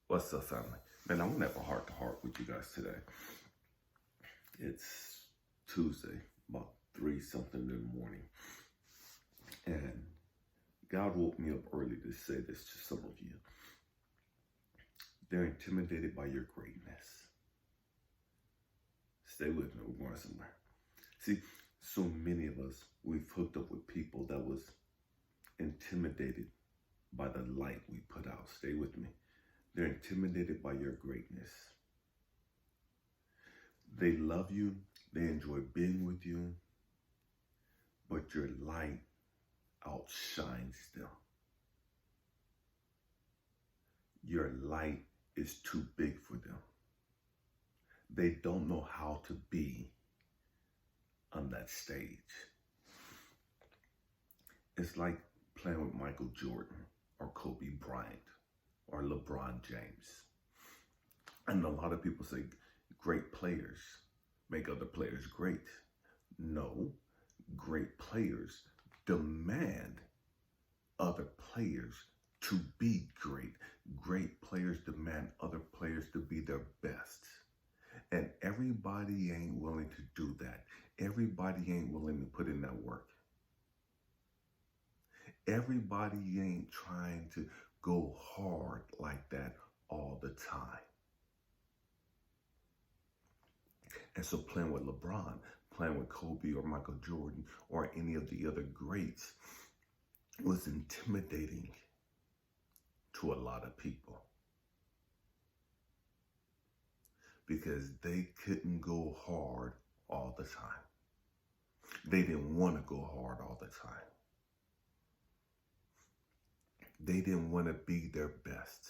What's up, family? Man, I want to have a heart-to-heart with you guys today. It's Tuesday, about 3-something in the morning. And God woke me up early to say this to some of you. They're intimidated by your greatness. Stay with me, we're going somewhere. See, so many of us, we've hooked up with people that was intimidated by the light we put out. Stay with me. They're intimidated by your greatness. They love you. They enjoy being with you. But your light outshines them. Your light is too big for them. They don't know how to be on that stage. It's like playing with Michael Jordan or Kobe Bryant or LeBron James. And a lot of people say great players make other players great. No, great players demand other players to be great. Great players demand other players to be their best. And everybody ain't willing to do that. Everybody ain't willing to put in that work. Everybody ain't trying to go hard like that all the time. And so playing with LeBron, playing with Kobe or Michael Jordan or any of the other greats was intimidating to a lot of people because they couldn't go hard all the time. They didn't want to go hard all the time. They didn't want to be their best.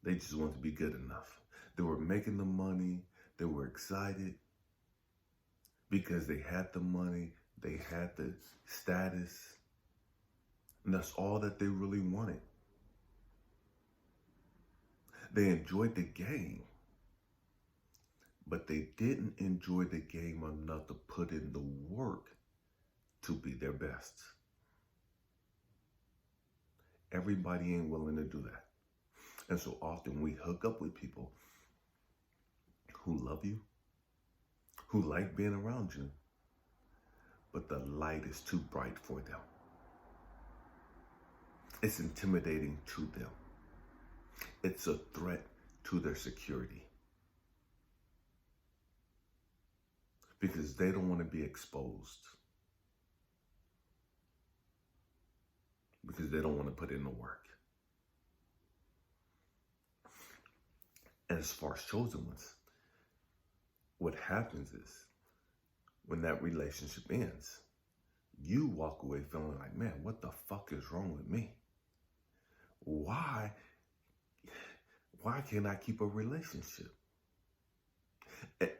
They just wanted to be good enough. They were making the money. They were excited because they had the money. They had the status. And that's all that they really wanted. They enjoyed the game, but they didn't enjoy the game enough to put in the work to be their best. Everybody ain't willing to do that. And so often we hook up with people who love you, who like being around you, but the light is too bright for them. It's intimidating to them. It's a threat to their security. Because they don't want to be exposed. Because they don't want to put in the work. And as far as chosen ones, what happens is when that relationship ends, you walk away feeling like, man, what the fuck is wrong with me? Why can't I keep a relationship?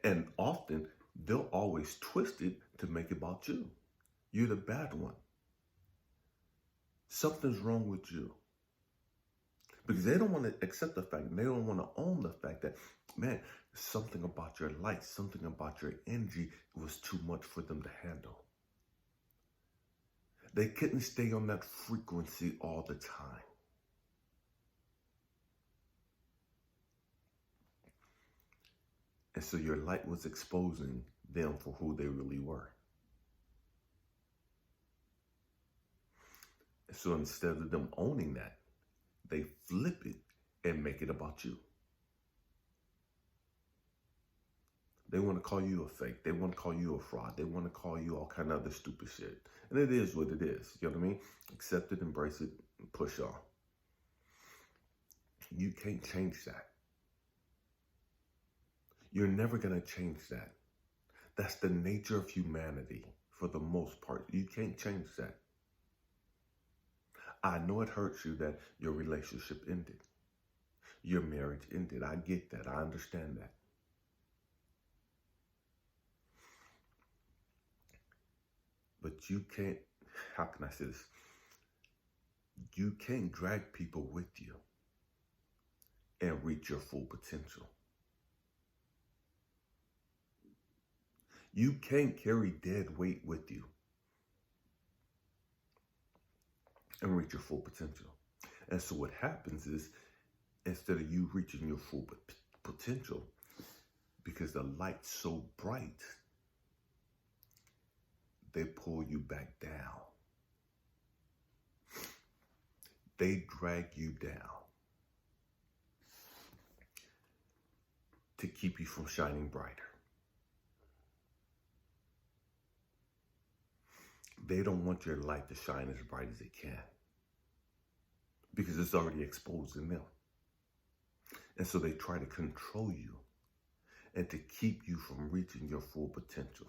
And often they'll always twist it to make it about you. You're the bad one. Something's wrong with you. Because they don't want to accept the fact, they don't want to own the fact that, man, something about your light, something about your energy was too much for them to handle. They couldn't stay on that frequency all the time. And so your light was exposing them for who they really were. So instead of them owning that, they flip it and make it about you. They want to call you a fake. They want to call you a fraud. They want to call you all kind of other stupid shit. And it is what it is. You know what I mean? Accept it, embrace it, and push on. You can't change that. You're never going to change that. That's the nature of humanity for the most part. You can't change that. I know it hurts you that your relationship ended. Your marriage ended. I get that. I understand that. But you can't, how can I say this? You can't drag people with you and reach your full potential. You can't carry dead weight with you and reach your full potential. And so what happens is instead of you reaching your full potential, because the light's so bright, they pull you back down. They drag you down to keep you from shining brighter. They don't want your light to shine as bright as it can, because it's already exposed in them. And so they try to control you and to keep you from reaching your full potential.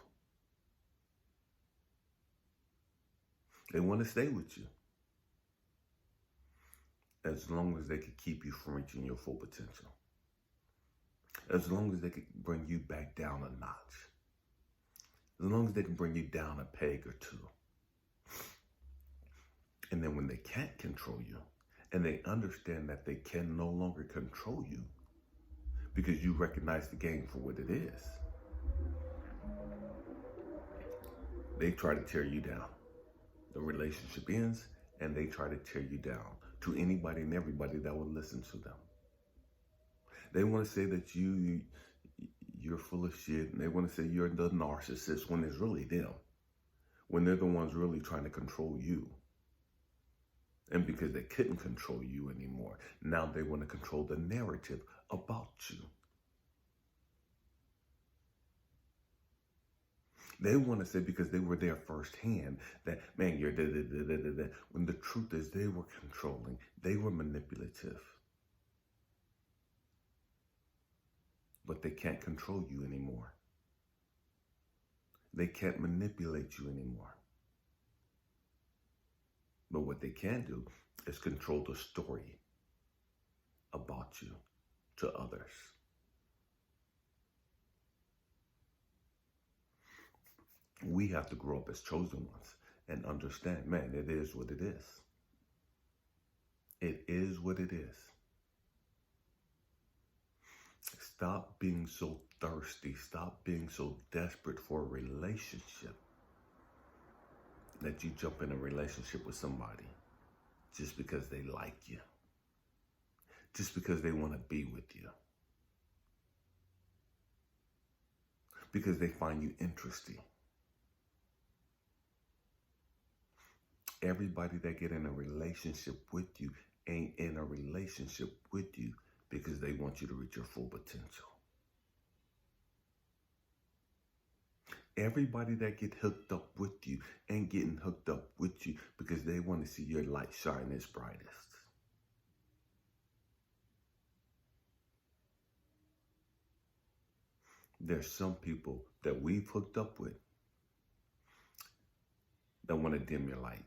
They want to stay with you as long as they can keep you from reaching your full potential. As long as they can bring you back down a notch. As long as they can bring you down a peg or two. And then when they can't control you, and they understand that they can no longer control you because you recognize the game for what it is, they try to tear you down. The relationship ends, and they try to tear you down to anybody and everybody that will listen to them. They want to say that you're full of shit, and they want to say you're the narcissist when it's really them, when they're the ones really trying to control you. And because they couldn't control you anymore, now they want to control the narrative about you. They want to say, because they were there firsthand, that, man, you're da-da-da-da-da-da. When the truth is they were controlling. They were manipulative. But they can't control you anymore. They can't manipulate you anymore. But what they can do is control the story about you to others. We have to grow up as chosen ones and understand, man, it is what it is. It is what it is. Stop being so thirsty. Stop being so desperate for a relationship that you jump in a relationship with somebody just because they like you. Just because they want to be with you. Because they find you interesting. Everybody that get in a relationship with you ain't in a relationship with you because they want you to reach your full potential. Everybody that get hooked up with you ain't getting hooked up with you because they want to see your light shine its brightest. There's some people that we've hooked up with that want to dim your light.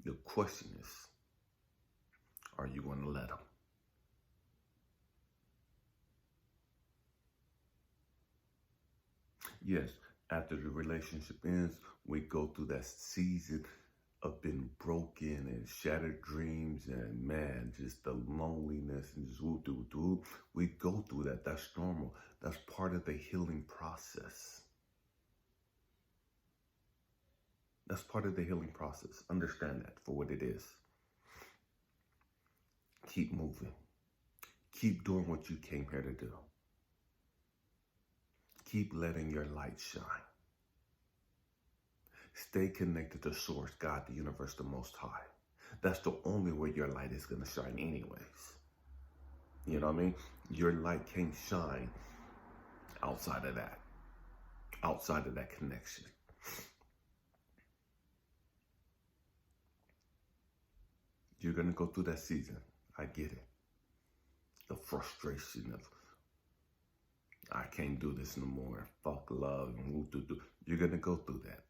The question is, are you going to let them? Yes, after the relationship ends, we go through that season of being broken and shattered dreams and, man, just the loneliness and just woo-doo-doo. We go through that. That's normal. That's part of the healing process. That's part of the healing process. Understand that for what it is. Keep moving. Keep doing what you came here to do. Keep letting your light shine. Stay connected to Source, God, the universe, the Most High. That's the only way your light is going to shine anyways. You know what I mean? Your light can't shine outside of that. Outside of that connection. You're going to go through that season. I get it. The frustration of, I can't do this no more. Fuck love and woo-doo-doo. You're going to go through that.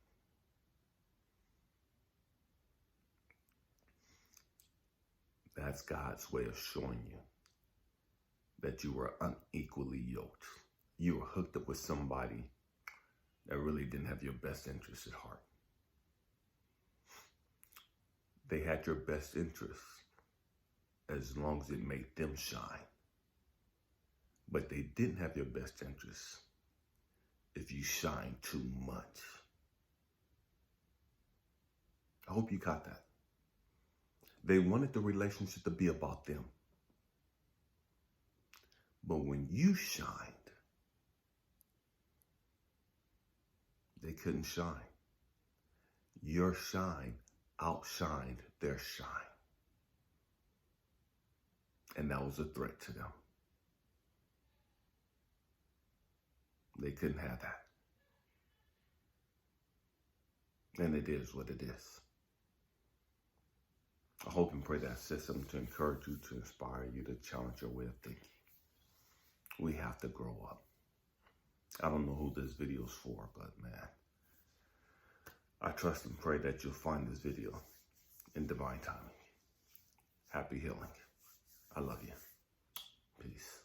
That's God's way of showing you that you were unequally yoked. You were hooked up with somebody that really didn't have your best interest at heart. They had your best interest as long as it made them shine. But they didn't have your best interest if you shine too much. I hope you caught that. They wanted the relationship to be about them. But when you shined, they couldn't shine. Your shine outshined their shine. And that was a threat to them. They couldn't have that. And it is what it is. I hope and pray that I said something to encourage you, to inspire you, to challenge your way of thinking. We have to grow up. I don't know who this video is for, but man, I trust and pray that you'll find this video in divine timing. Happy healing. I love you. Peace.